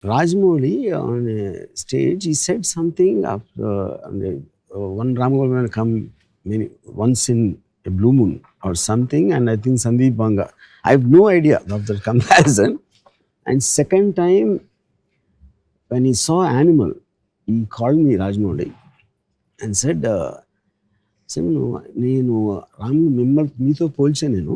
Rajamouli on a stage, he said something after one Ram Gopal Varma come once in a blue moon or something, and I think Sandeep Vanga. I have no idea of the comparison. And second time, when he saw Animal, he called me Rajamouli and said, నేను రామ్ మిమ్మల్ని మీతో పోల్చా నేను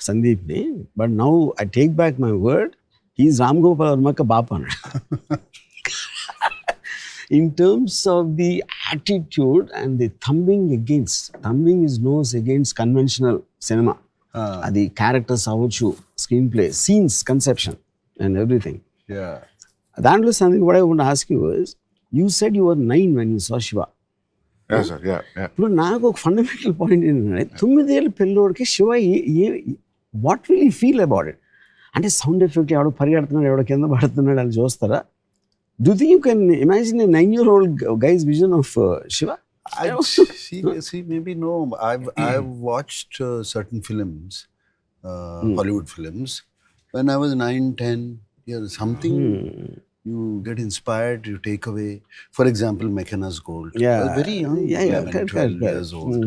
సందీప్ని, but now I take back my word, he is Ram Gopal వర్మక బాప అన్నాడు. In terms of the attitude and the thumbing his nose against conventional cinema. The characters అవ్వచ్చు, screen play, scenes, conception and everything. Yeah. దాంట్లో something what I want to ask you is, you said you were 9 when you saw Shiva. Yeah, sir. Yeah. ఇప్పుడు నాకు ఒక fundamental point ఏంటంటే, 9 ఏళ్ళ పిల్లోడికి Shiva what will you feel about it? అంటే sound effect ఎవడో పరిగెడుతున్నాడు, ఎవడో కింద పడుతున్నాడు అని చూస్తారా? Do you think you can imagine a 9-year-old guy's vision of Shiva? See, maybe no. I've watched certain films, Hollywood films, when I was 9, 10 years. Something you get inspired, you take away. For example, McKenna's Gold. Yeah. I was very young, 11, 12 years old.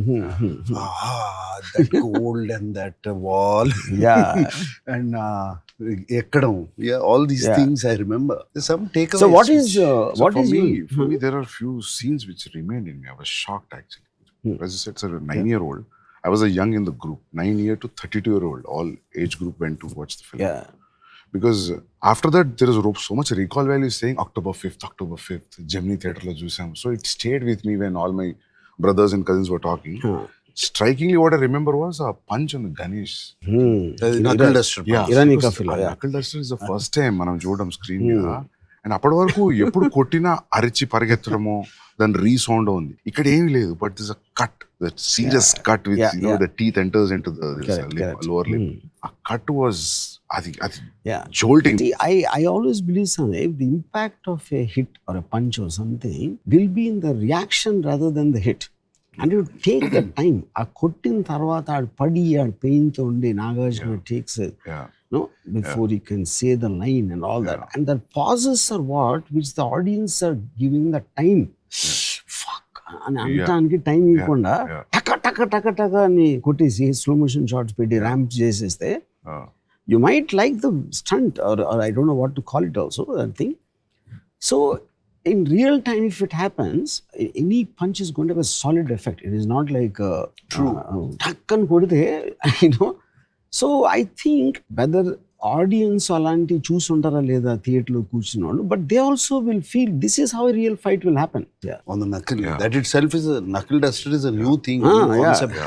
That gold and that wall. Yeah. And ekkadam. Yeah, all these things I remember. There's some takeaways. So what is for me, there are few scenes which remained in me. I was shocked actually. As you said, sir, a 9-year-old. I was a young in the group, 9-year to 32-year-old. All age group went to watch the film. Yeah. Because after that, there is so much recall value saying October 5th, Gemini Theatre lo chusam. So it stayed with me when all my brothers and cousins were talking. Strikingly, what I remember was a punch on the Ganesh. Knuckle duster. Yeah. Iranika film. Knuckle duster is the first time మనం చూడడం screen మీద. And అప్పటి వరకు ఎప్పుడు కొట్టినా అరిచి పరిగెత్తడమో దాని resound ఉంది. ఇక్కడ ఏమీ లేదు, but this a cut, that serious cut with the teeth enters into the lower lip. ఆ కట్ వాజ్ అది jolting. See, I always believe something, the impact of a hit or a punch or something will be in the reaction rather than the hit. And you take the time. ఆ కొట్టిన తర్వాత ఆడు పడి ఆడు pain తో ఉండి Nagarjuna takes it, before he can say the line and all that. And the pauses are what which the audience are giving the time. Fuck అని అంటానికి టైం ఇవ్వకుండా టక టక టక టక అని కొట్టేసి స్లో మోషన్ షాట్స్ పెట్టి ర్యాంప్ చేసేస్తే, you might like the stunt or I don't know what to call it also, that thing. So in real time, if it happens, any punch is going to have a solid effect. It is not like takkan kodite, So I think whether audience alanti choosundara leda theatre lo కూర్చున్నోళ్ళు, but they also will feel this is how a real fight will happen. On the knuckle. That itself is a knuckle duster is a new thing, new concept.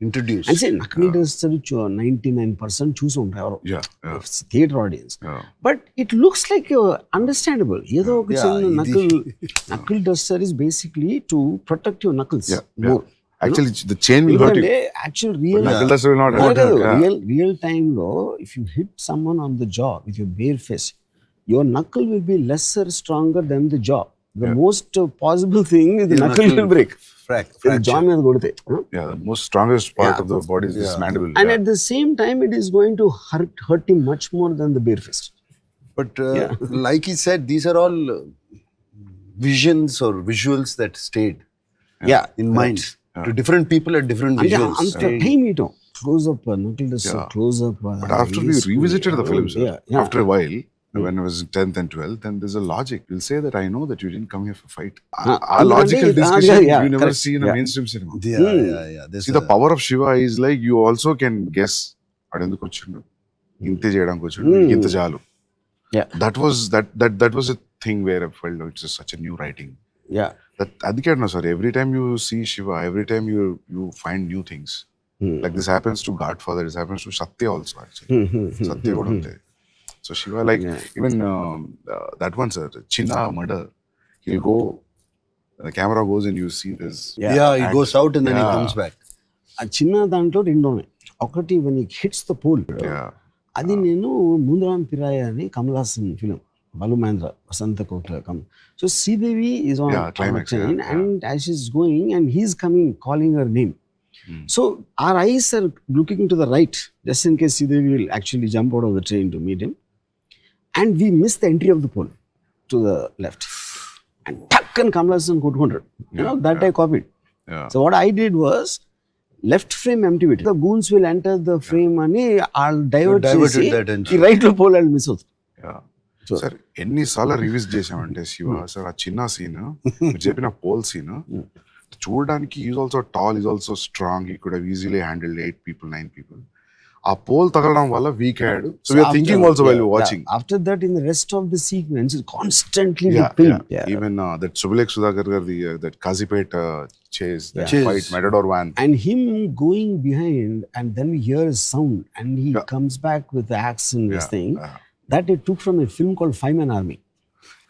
Introduced. And say knuckle duster 99% choose ఉంటారు theatre audience. But it looks like understandable. ఏదో ఒక చిన్న knuckle duster is basically to protect your knuckles more. Actually, the chain will hurt you. Actual real knuckle duster will not hurt you. Real time though, if you hit someone on the jaw with your bare fist, your knuckle will be lesser stronger than the jaw. The most possible thing is the knuckle will break. Fracture. Jaw మీద కొడితే. Yeah, the most strongest part of the body is this mandible. And at the same time, it is going to hurt him much more than the bare fist. But like he said, these are all visions or visuals that stayed in mind. To different people at different visuals. After time item, close up, knuckle duster, close up. But after we revisited the films, after a while, when I was in 10th and 12th, then there's a logic. You'll say that I know that you didn't come here for fight. A logical discussion you never see in a mainstream cinema. See, the power of Shiva is like you also can guess. Adenduku vachundu, inte cheyadaniki vachundu, inta chalu. That was a thing where I felt it's just such a new writing. Adike anna sir, every time you see Shiva, every time you find new things. Like this happens to Godfather, this happens to Satya also actually. Satya kuda unte. So Shiva, like even that one, sir, Chinna murder, he'll go, the camera goes and you see this. He goes out and then he comes back. ఆ చిన్న దాంట్లో రెండు ఉన్నాయి. ఒకటి when he hits the pole, అది నేను ముందరాం పిరాయ అని Kamal Haasan film, Balu Mandra, Vasanta Kokla come. So Sridevi is on climax, the train and as she's going and he's coming, calling her name. So our eyes are looking to the right, just in case Sridevi will actually jump out of the train to meet him. And we miss the entry of the pole. to the left. And tuck and Kamal Hassan కొట్టుకుంటాడు. That I copied. Yeah. So what I did was, left frame empty with the goons will enter the frame అని I'll divert చేసి ఈ right లో pole miss అవుతుంది. Sir ఎన్నిసార్లు reviews చేసామంటే Shiva sir ఆ చిన్న scene చెప్పిన పోల్ సీన్ చూడడానికి is also tall, is also strong, he could have easily handled 8 people 9 people. ఆ పోల్ తగలడం వల్ల వీక్ అయ్యాడు. So we are thinking also while watching. After that in the rest of the sequence is constantly ripping. Even that Subulek Sudhakar gardi that Kazipet chase, that fight, Matador van, and him going behind, and then we hear a sound and he comes back with the axe and this thing. That I took from a film called Five-Man Army.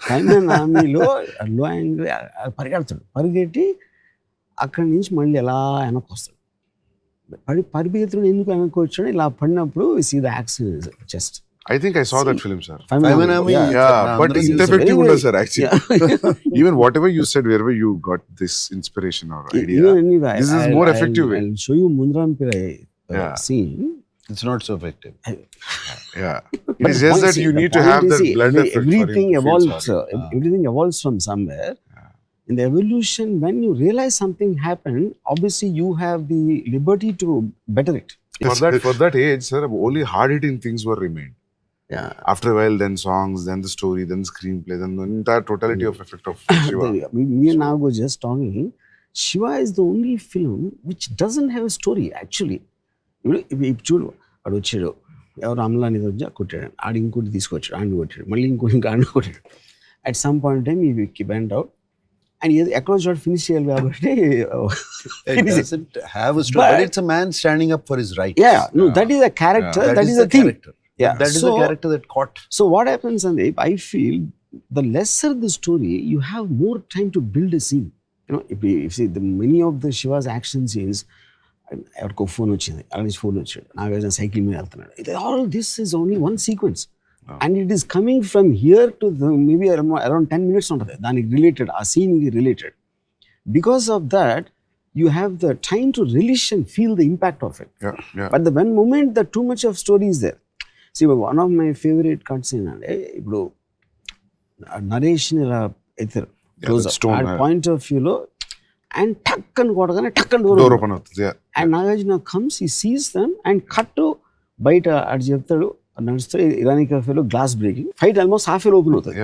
Five-Man Army లో low angle పరిగెడతాడు, పరిగెట్టి అక్కడి నుంచి మళ్ళీ ఎలా వెనక్కి వస్తాడు. పరిగెత్తుడు ఎందుకు వెనక్కి వచ్చాడు, ఇలా పడినప్పుడు see the axe in his chest. I think I saw that film, sir. Five-Man Army. But ineffective under, sir, actually. Even whatever you said, wherever you got this inspiration or idea, this is more effective way. I'll show you Mundaram Pirai scene. It's not so effective. It is just that you need to have that blood effect. Everything evolves. Everything evolves from somewhere. In the evolution, when you realize something happened, obviously you have the liberty to better it. For that age, sir, only hard-hitting things were remained. After a while, then songs, then the story, then the screenplay, then the entire totality of effect of Shiva. Me and Nago just talking. Shiva is the only film which doesn't have a story, actually. ఇప్పుడు చూడు, వాడు వచ్చాడు, ఎవరు అమలాని వచ్చా కొట్టాడు, ఆడు ఇంకోటి తీసుకొచ్చాడు, ఆడిని కొట్టాడు, మళ్ళీ ఇంకోటి ఆడిని కొట్టాడు. అట్ సమ్ పాయింట్ టైమ్ ఈ వెంట్ అవుట్ అండ్ ఎక్కడో చోట ఫినిష్ చేయాలి కాబట్టి it doesn't have a story, but it's a man standing up for his right. That is a character, that is a thing. That is the character that caught. So what happens, Sandeep, I feel the lesser the story, you have more time to build a scene. If you see many of the Shiva's action scenes, ఎవరికో phone వచ్చింది, అక్కడ నుంచి phone వచ్చాడు, Nagarjuna cycle మీద వెళ్తున్నాడు, all this is only one sequence. And it is coming from here to maybe around 10 minutes ఉంటుంది దానికి related, ఆ సీన్కి related. Because of that, you have the time to relish and feel the impact of it. But the one moment that too much of story is there. See, one of my favorite cuts in అంటే ఇప్పుడు narration ఇలా ఎత్తారు point of వ్యూలో and టక్ అని కొట్టగానే టక్ అని డోర్ ఓపెన్ అవుతుంది. And Nagarjuna comes, he sees them and cut బయట అటు చెప్తాడు, నడుస్తాడు, ఇరానీ కఫేలో glass breaking, fight almost half open అవుతుంది.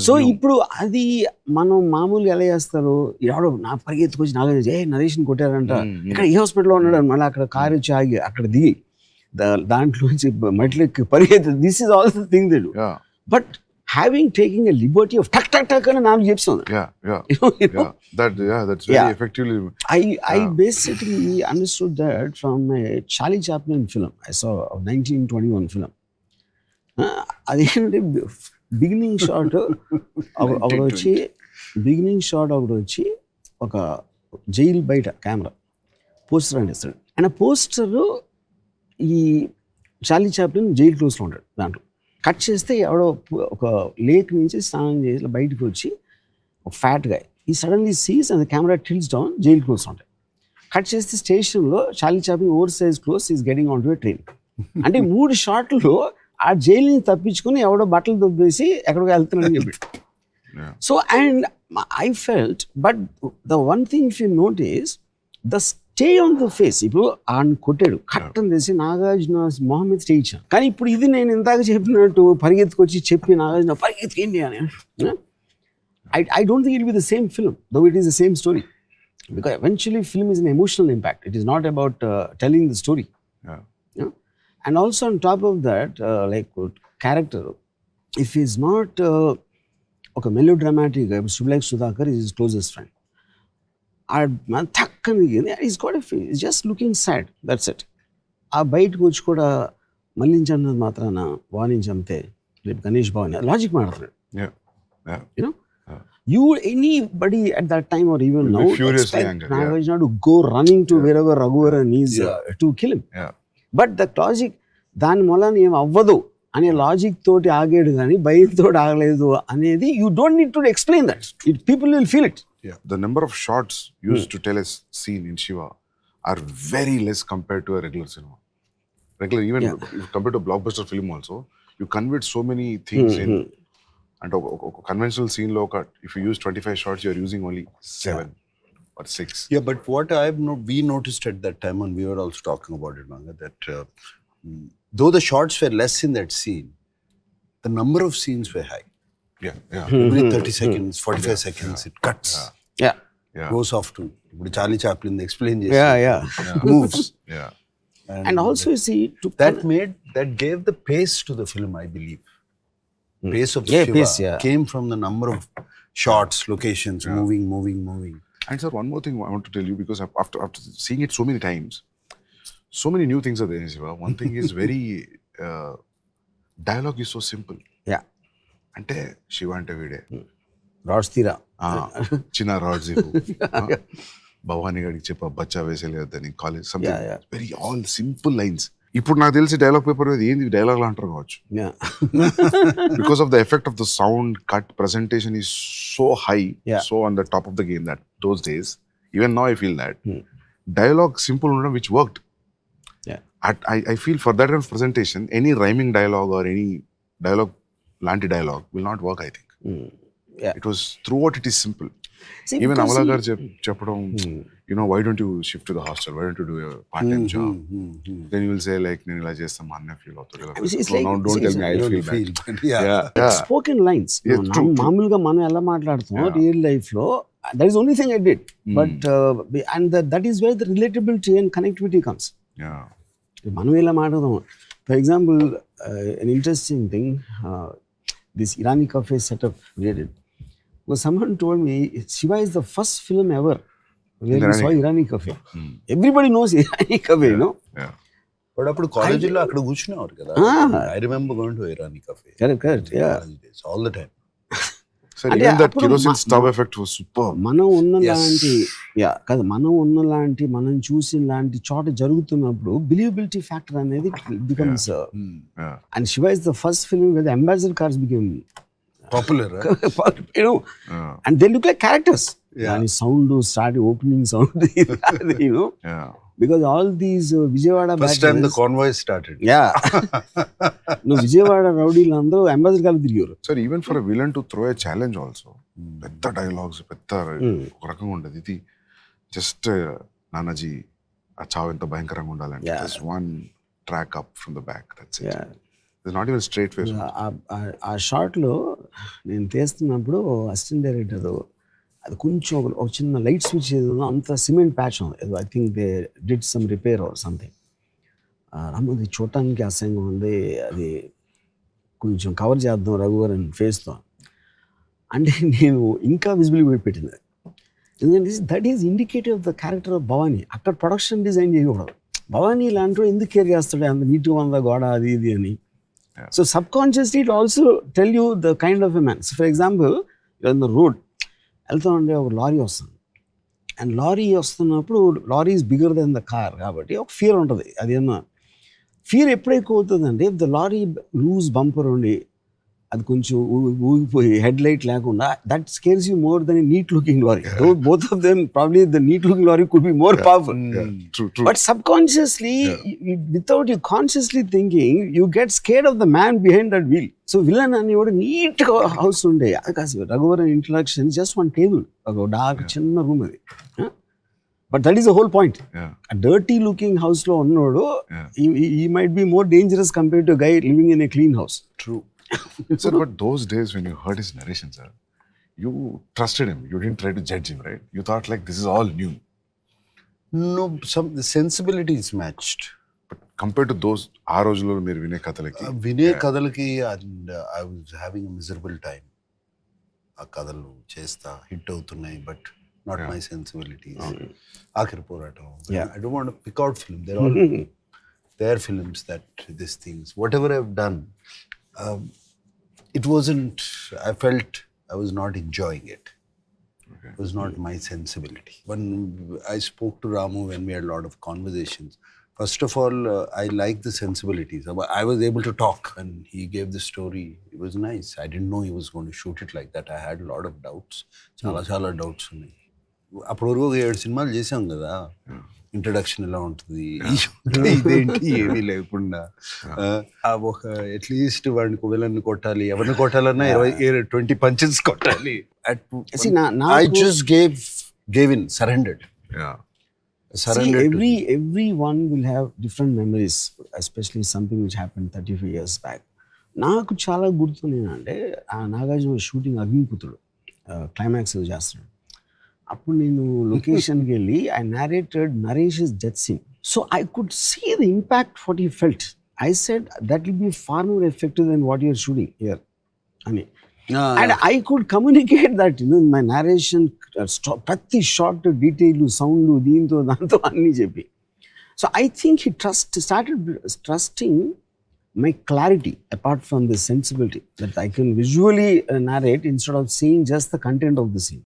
సో ఇప్పుడు అది మనం మామూలుగా ఎలా చేస్తారు, ఎవడో నా పరిగెత్తుకొచ్చి నాగార్జున నరేషన్ కొట్టారంట, ఇక్కడ ఈ హాస్పిటల్లో ఉన్నాడు, మళ్ళీ అక్కడ కారు వచ్చి ఆగి అక్కడ దిగి దాంట్లోంచి మెట్లెక్కి పరిగెత్తు, this is all the thing they do. But taking a liberty of tuck అని నాకు చెప్తుంది. That's very effectively. I basically understood that from a Charlie Chaplin film I saw of 1921 film. అదేంటంటే బిగినింగ్ షాట్ ఒకటి వచ్చి ఒక jail బయట camera poster అంటిస్తాడు, and ఆ poster ఈ చార్లీ చాప్లిన్ జైలు క్లోజ్లో ఉంటాడు. దాంట్లో కట్ చేస్తే ఎవడో ఒక లేక్ నుంచి స్నానం చేసి బయటకు వచ్చి ఒక ఫ్యాట్ గా he suddenly sees and camera tilts down, jail close ఉంటాయి. కట్ చేస్తే స్టేషన్లో Charlie Chaplin over size close is getting on to a train. అంటే 3 షాట్లు ఆ జైలుని తప్పించుకుని ఎవడో బట్టలు దొబ్బేసి ఎక్కడికి వెళ్తున్నాడని చెప్పి. So and I felt, but the one thing if you notice the stay on the face. ఇప్పుడు ఆయన కొట్టాడు, కట్టం చేసి నాగార్జున మొహం మీద స్టే ఇచ్చాను. కానీ ఇప్పుడు ఇది నేను ఇందాక చెప్పినట్టు పరిగెత్తుకొచ్చి చెప్పి నాగార్జున పరిగెత్తుకేంటి అని, I don't think it will be the same film, though it is the same story. Because eventually film is an emotional impact. It is not about telling the story. And also on top of that, like character, if he's not okay, melodramatic, Subulek Sudhakar is his closest friend. He's got a face, he's just looking sad, that's it. ఆ బయటకు వచ్చి కూడా మళ్ళించన్నది మాత్రాన వాణించి అమ్మితే రేపు Ganesh Bhavan logic మాట్లాడుతున్నాడు. You anybody at that time or even now expect Nagarjuna to go running to wherever Raghuvaran is to kill him. But the logic దాని మూలన ఏం అవ్వదు అనే లాజిక్ తోటి ఆగాడు కానీ భయంతో ఆగలేదు అనేది you don't need to explain that. People will feel it. The number of shots used to tell a scene in Shiva are very less compared to a regular cinema. Even compared to a blockbuster film also, you convert so many things in And a conventional scene lo if you use 25 shots, you're using only 7 or 6. Yeah, but what we noticed at that time, and we were also talking about it, Vanga, that though the shots were less in that scene, the number of scenes were high. Yeah. Every 30 seconds, 45 seconds, it cuts. Yeah. Goes off to Charlie Chaplin explain Yeah. moves. Yeah. And also you see that gave the pace to the film, I believe. Pace of Shiva pace, came from the number of shots, locations, moving. And sir, one more thing I want to tell you, because after seeing it so many times, so many new things are there in Shiva. One thing is very dialogue is so simple. Yeah. Ante Shiva ante vide rods తీరా చిన్న rods Bhavani గడికి చెప్ప బచ్చా వేసేలేదని college something very all simple lines. ఇప్పుడు నాకు తెలిసి dialogue paper మీద ఏంది డైలాగ్ అంటారు కావచ్చు. Because of the effect of the sound cut presentation is so high, so on the top of the game that those days even now I feel that dialogue simple ఉండడం which worked. I feel for that kind of presentation, any rhyming dialogue or any dialogue, lanti dialogue will not work, I think. It was throughout it is simple. See, even because Amala gar cheppadam, you know, why don't you shift to the hostel? Why don't you do a part-time job? Then you will say like, nenu ila chestam ma anna feel avutadu. No, don't tell me I feel bad. Yeah. Spoken lines మామూలుగా మనం ఎలా మాట్లాడుతాం real life లో, that is only thing I did, but and that is where the relatability and connectivity comes. మనం ఇలా మాట్లాడదాం. For example an interesting thing, this Irani cafe setup we did, was someone told me Shiva is the first film ever where we saw Irani cafe. Everybody knows Irani cafe, you know. But appudu college lo akkada కూర్చునేవారు కదా. I remember going to Irani cafe. Correct. Yeah. All the time. So even that kerosene stove effect was superb. మనం ఉన్న లాంటి మనం చూసిన లాంటి చోట జరుగుతున్నప్పుడు believability factor అనేది becomes. And Shiva is the first film where the ambassador cars become popular, you know, and they look like characters. And sound started opening sound, you know. Because all these Vijayawada first time the convoy started. No, Vijayawada rowdీలు అందరూ ambassador కార్లు తిరిగారు. Sir, even for a villain to throw a challenge also, పెద్ద dialogues పెద్ద ఒక రకంగా ఉండదు. ఇది just Nanaji ఆ చావు ఎంత భయంకరంగా ఉండాలంటే just one track up from the back, that's it. It's not even straight face. ఆ షాట్లో నేను తీస్తున్నప్పుడు అసిస్టెంట్ డైరెక్టర్ అది కొంచెం ఒక చిన్న లైట్ స్విచ్ ఏదో అంత సిమెంట్ ప్యాచ్ ఉంది, I think they did some repair or something. అది చూడటానికి అసహ్యంగా ఉంది, అది కొంచెం కవర్ చేద్దాం రఘువరన్ ఫేస్తో అంటే నేను ఇంకా విజిబిలిటీ పెట్టింది. ఎందుకంటే that is indicative of the character of Bhavani. అక్కడ ప్రొడక్షన్ డిజైన్ చేయకూడదు. భవానీ ఇలాంటి ఎందుకు కేర్ చేస్తాడు అంత నీట్గా ఉందా గోడ అది ఇది అని. So subconsciously it also tell you the kind of a man. So for example in the road వెళ్తా ఉండే ఒక లారీ వస్తుంది, అండ్ లారీ వస్తున్నప్పుడు lorry is bigger than the car కాబట్టి ఒక ఫియర్ ఉంటుంది. అదేమో ఫియర్ ఎప్పుడు ఎక్కువ అవుతుందంటే if the lorry loose bumper ఉండి అది కొంచెం ఊగిపోయి హెడ్ లైట్ లేకుండా, that scares you more than neat looking lorry. Both of them probably the neat looking lorry could be more powerful. But subconsciously without you consciously thinking you get scared of the man behind that wheel. So villain అని కూడా నీట్గా house ఉండే అది కాదు. Raghuvaran introduction just one table, ఒక dark చిన్న room అది. But that is the whole point. ఆ డర్టీ లుకింగ్ హౌస్ లో ఉన్నోడు ఈ might be more dangerous compared to guy living in a clean house. True. Sir, but those days when you heard his narration, sir, you trusted him. You didn't try to judge him, right? You thought like this is all new. No, the sensibility is matched. But compared to those, aa rojulo meer vine kadalaki, and I was having a miserable time. Aa kadalu chesta hit avutunnai, but not my sensibilities. Aakhir poratam. I don't want to pick out film. They're all their films that these things. Whatever I've done, it wasn't, I felt I was not enjoying it. It was not my sensibility. When I spoke to Ramu, when we had a lot of conversations, first of all, I liked the sensibilities. I was able to talk and he gave the story. It was nice. I didn't know he was going to shoot it like that. I had a lot of doubts. Chala doubts. అప్పుడు వరకు 7 సినిమాలు చేసాం కదా, introduction ఎలా ఉంటుంది, ఇదేంటి ఏమీ లేకుండా ఒక అట్లీస్ట్ వాడిని విలన్ని కొట్టాలి, ఎవరిని కొట్టాలన్నా 20 పంచెస్ కొట్టాలి. See, I just gave in, surrendered. Yeah. Surrendered. Everyone will have different memories, especially something which happened 35 years back. నాకు చాలా గుర్తుంది ఏంటంటే ఆ నాగార్జున షూటింగ్ అగ్నిపుత్రుడు క్లైమాక్స్ చేస్తున్నాడు. అప్పుడు నేను లొకేషన్కి వెళ్ళి I narrated Naresh death scene. So I could see the impact what he felt. I said that will be far more effective then what you're shooting here అని. And I could communicate that my narration, ప్రతి short detail, sound, దీంతో దాంతో అన్నీ చెప్పి. So I think he started trusting my clarity apart from the sensibility that I can visually narrate instead of seeing just the content of the scene.